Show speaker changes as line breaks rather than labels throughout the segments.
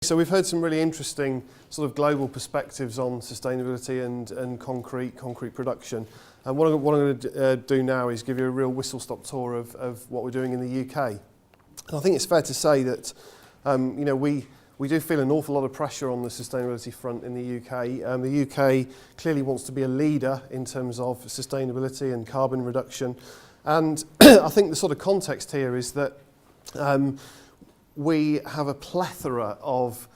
So we've heard some really interesting sort of global perspectives on sustainability and concrete production. And what I'm going to do now is give you a real whistle-stop tour of what we're doing in the UK. And I think it's fair to say that we do feel an awful lot of pressure on the sustainability front in the UK. The UK clearly wants to be a leader in terms of sustainability and carbon reduction. And I think the sort of context here is that we have a plethora of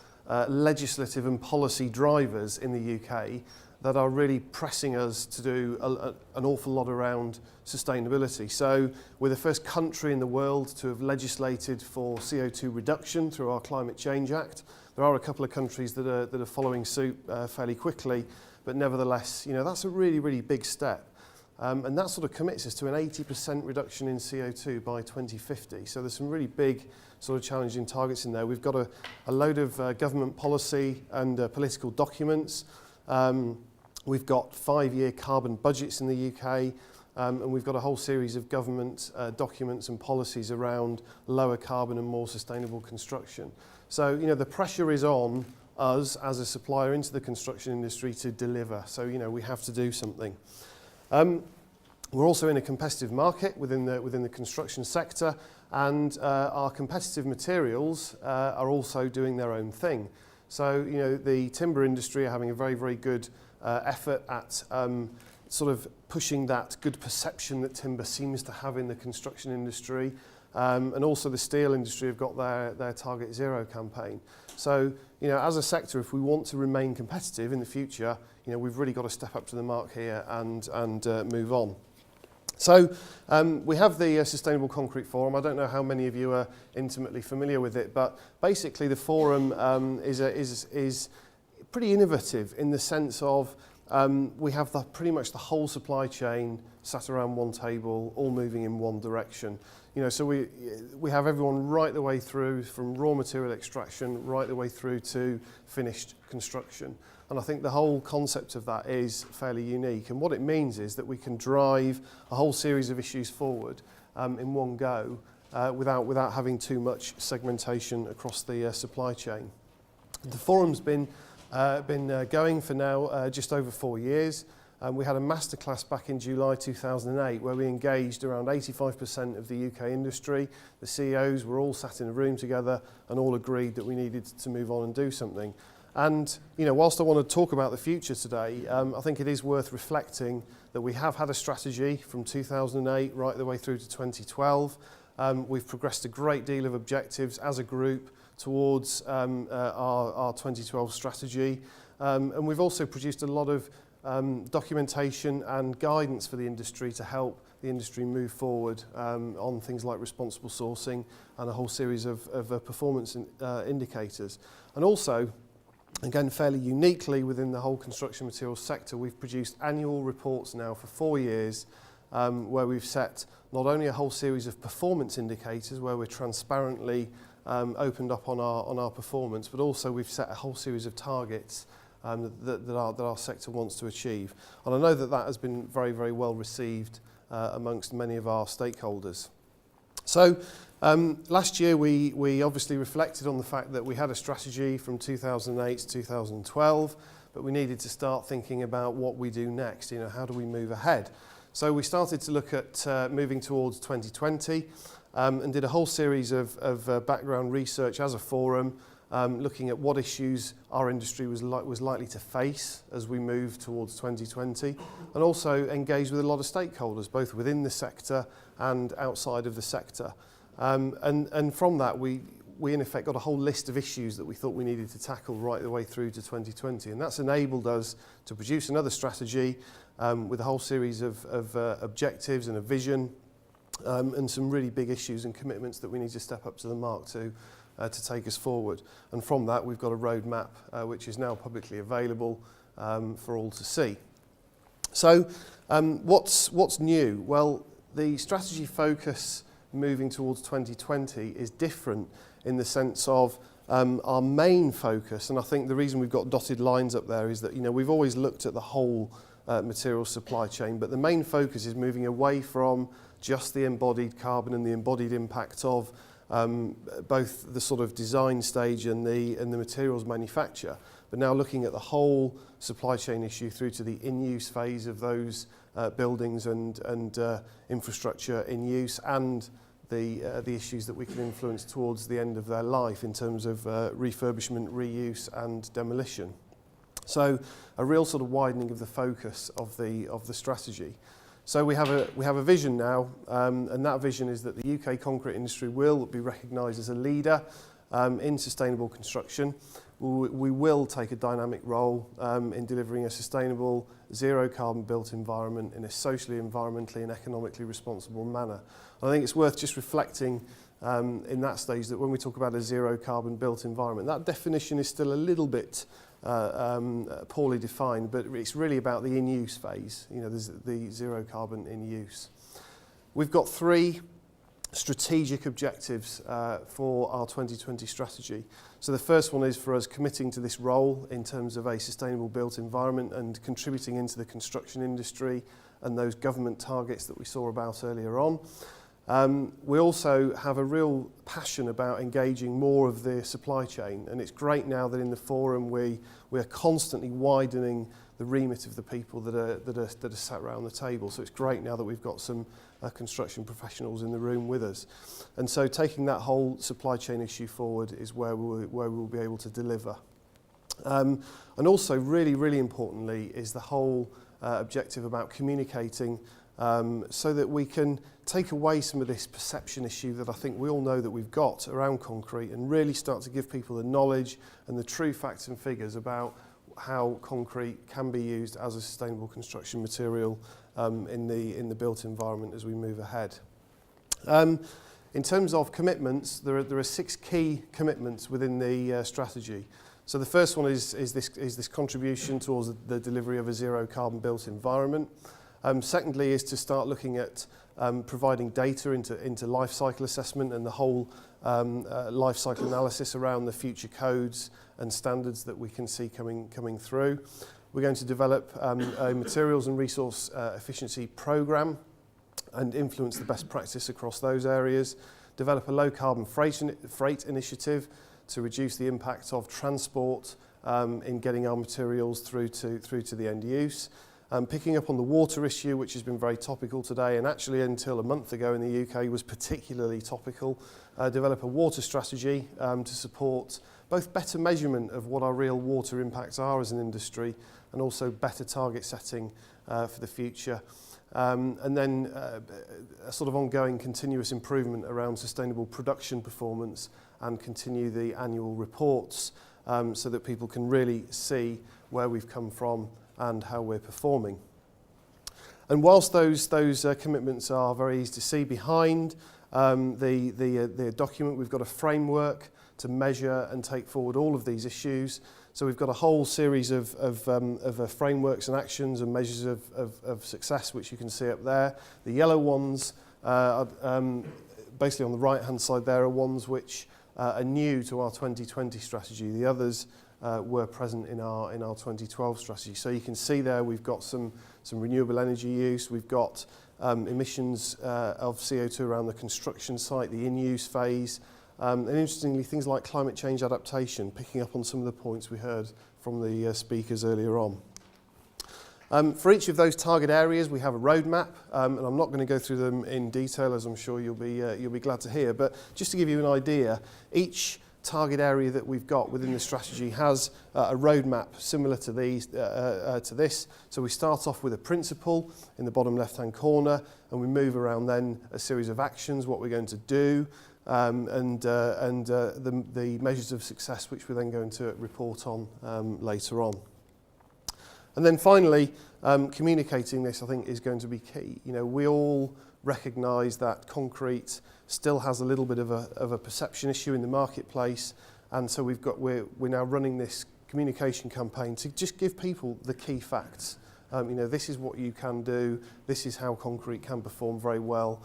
legislative and policy drivers in the UK that are really pressing us to do an awful lot around sustainability. So we're the first country in the world to have legislated for CO2 reduction through our Climate Change Act. There are a couple of countries that are following suit fairly quickly, but nevertheless, that's a really, really big step. And that sort of commits us to an 80% reduction in CO2 by 2050. So there's some really big sort of challenging targets in there. We've got a load of government policy and political documents. We've got 5-year carbon budgets in the UK, and we've got a whole series of government documents and policies around lower carbon and more sustainable construction. So, the pressure is on us as a supplier into the construction industry to deliver. So, we have to do something. We're also in a competitive market within the construction sector, and our competitive materials are also doing their own thing. So, the timber industry are having a very, very good effort at sort of pushing that good perception that timber seems to have in the construction industry. And also the steel industry have got their Target Zero campaign. So, as a sector, if we want to remain competitive in the future, we've really got to step up to the mark here and move on. So we have the Sustainable Concrete Forum. I don't know how many of you are intimately familiar with it, but basically the forum is pretty innovative in the sense of we have pretty much the whole supply chain sat around one table, all moving in one direction. So we have everyone right the way through, from raw material extraction right the way through to finished construction. And I think the whole concept of that is fairly unique. And what it means is that we can drive a whole series of issues forward in one go without having too much segmentation across the supply chain. The forum's been going for now just over 4 years. We had a masterclass back in July 2008 where we engaged around 85% of the UK industry. The CEOs were all sat in a room together and all agreed that we needed to move on and do something. And, whilst I want to talk about the future today, I think it is worth reflecting that we have had a strategy from 2008 right the way through to 2012. We've progressed a great deal of objectives as a group towards our 2012 strategy. And we've also produced a lot of documentation and guidance for the industry to help the industry move forward on things like responsible sourcing and a whole series of performance indicators. And also, again, fairly uniquely within the whole construction materials sector, we've produced annual reports now for 4 years where we've set not only a whole series of performance indicators where we're transparently opened up on our performance, but also we've set a whole series of targets that our sector wants to achieve. And I know that has been very, very well received amongst many of our stakeholders. So last year we obviously reflected on the fact that we had a strategy from 2008 to 2012, but we needed to start thinking about what we do next. How do we move ahead? So we started to look at moving towards 2020 and did a whole series of background research as a forum, looking at what issues our industry was likely to face as we move towards 2020, and also engaged with a lot of stakeholders, both within the sector and outside of the sector. And from that, we in effect got a whole list of issues that we thought we needed to tackle right the way through to 2020. And that's enabled us to produce another strategy with a whole series of objectives and a vision, and some really big issues and commitments that we need to step up to the mark to take us forward. And from that, we've got a roadmap which is now publicly available for all to see. So what's new? Well, the strategy focus moving towards 2020 is different in the sense of our main focus, and I think the reason we've got dotted lines up there is that we've always looked at the whole material supply chain, but the main focus is moving away from just the embodied carbon and the embodied impact of both the sort of design stage and the materials manufacture, but now looking at the whole supply chain issue through to the in-use phase of those buildings and infrastructure in use, and the issues that we can influence towards the end of their life in terms of refurbishment, reuse and demolition. So a real sort of widening of the focus of the strategy. So we have a vision now, and that vision is that the UK concrete industry will be recognised as a leader in sustainable construction. We will take a dynamic role in delivering a sustainable, zero carbon built environment in a socially, environmentally and economically responsible manner. I think it's worth just reflecting in that stage that when we talk about a zero carbon built environment, that definition is still a little bit poorly defined, but it's really about the in-use phase. You know, there's the zero carbon in use. We've got 3 strategic objectives for our 2020 strategy. So the first one is for us committing to this role in terms of a sustainable built environment and contributing into the construction industry and those government targets that we saw about earlier on. We also have a real passion about engaging more of the supply chain, and it's great now that in the forum we are constantly widening the remit of the people that are sat around the table. So it's great now that we've got some construction professionals in the room with us. And so taking that whole supply chain issue forward is where we'll be able to deliver. And also really, really importantly is the whole objective about communicating so that we can take away some of this perception issue that I think we all know that we've got around concrete and really start to give people the knowledge and the true facts and figures about how concrete can be used as a sustainable construction material in the built environment as we move ahead. In terms of commitments, there are 6 key commitments within the strategy. So the first one is this contribution towards the delivery of a zero carbon built environment. Secondly is to start looking at providing data into life cycle assessment and the whole life cycle analysis around the future codes and standards that we can see coming through. We're going to develop a materials and resource efficiency program and influence the best practice across those areas. Develop a low carbon freight initiative to reduce the impact of transport in getting our materials through to the end use. Picking up on the water issue, which has been very topical today, and actually until a month ago in the UK was particularly topical. Develop a water strategy to support both better measurement of what our real water impacts are as an industry and also better target setting for the future. And then a sort of ongoing continuous improvement around sustainable production performance and continue the annual reports so that people can really see where we've come from and how we're performing. And whilst those commitments are very easy to see behind the document, we've got a framework to measure and take forward all of these issues. So we've got a whole series of frameworks and actions and measures of success, which you can see up there. The yellow ones, basically on the right-hand side there, are ones which are new to our 2020 strategy. The others were present in our 2012 strategy. So you can see there we've got some renewable energy use, we've got emissions of CO2 around the construction site, the in-use phase, and interestingly things like climate change adaptation, picking up on some of the points we heard from the speakers earlier on. For each of those target areas we have a roadmap, and I'm not going to go through them in detail, as I'm sure you'll be glad to hear, but just to give you an idea, each target area that we've got within the strategy has a roadmap similar to this. So we start off with a principle in the bottom left-hand corner, and we move around then a series of actions, what we're going to do, and the measures of success, which we're then going to report on later on. And then finally, communicating this, I think, is going to be key. You know, we all recognise that concrete still has a little bit of a perception issue in the marketplace, and so we're now running this communication campaign to just give people the key facts. You know, this is what you can do, this is how concrete can perform very well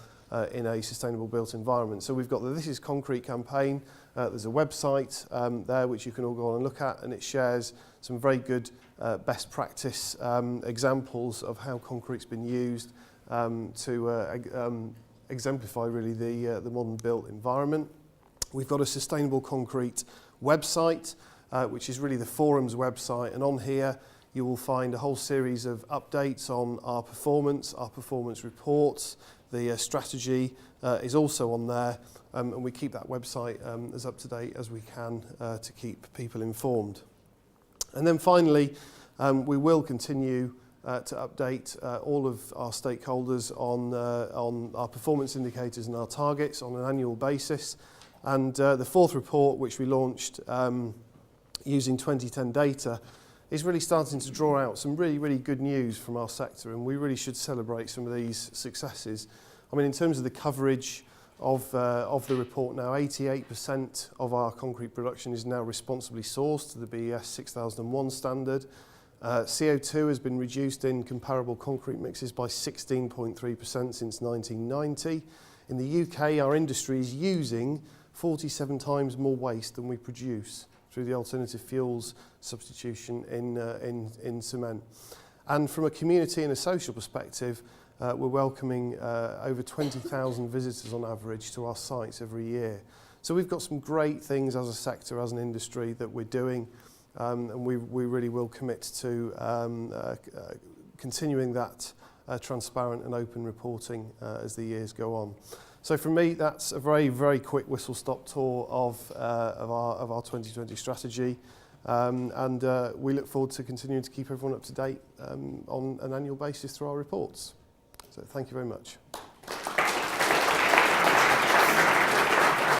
in a sustainable built environment. So we've got the This Is Concrete campaign. There's a website there which you can all go on and look at, and it shares some very good best practice examples of how concrete's been used to exemplify really the modern built environment. We've got a sustainable concrete website, which is really the forum's website, and on here you will find a whole series of updates on our performance reports. The strategy is also on there, and we keep that website as up to date as we can to keep people informed. And then finally, we will continue to update all of our stakeholders on our performance indicators and our targets on an annual basis. And the fourth report, which we launched using 2010 data, is really starting to draw out some really good news from our sector, and we really should celebrate some of these successes. I mean, in terms of the coverage of the report now, 88% of our concrete production is now responsibly sourced to the BES 6001 standard. CO2 has been reduced in comparable concrete mixes by 16.3% since 1990. In the UK, our industry is using 47 times more waste than we produce through the alternative fuels substitution in cement. And from a community and a social perspective, we're welcoming over 20,000 visitors on average to our sites every year. So we've got some great things as a sector, as an industry that we're doing, and we really will commit to continuing that transparent and open reporting as the years go on. So for me, that's a very quick whistle-stop tour of our 2020 strategy, and we look forward to continuing to keep everyone up to date on an annual basis through our reports. So thank you very much.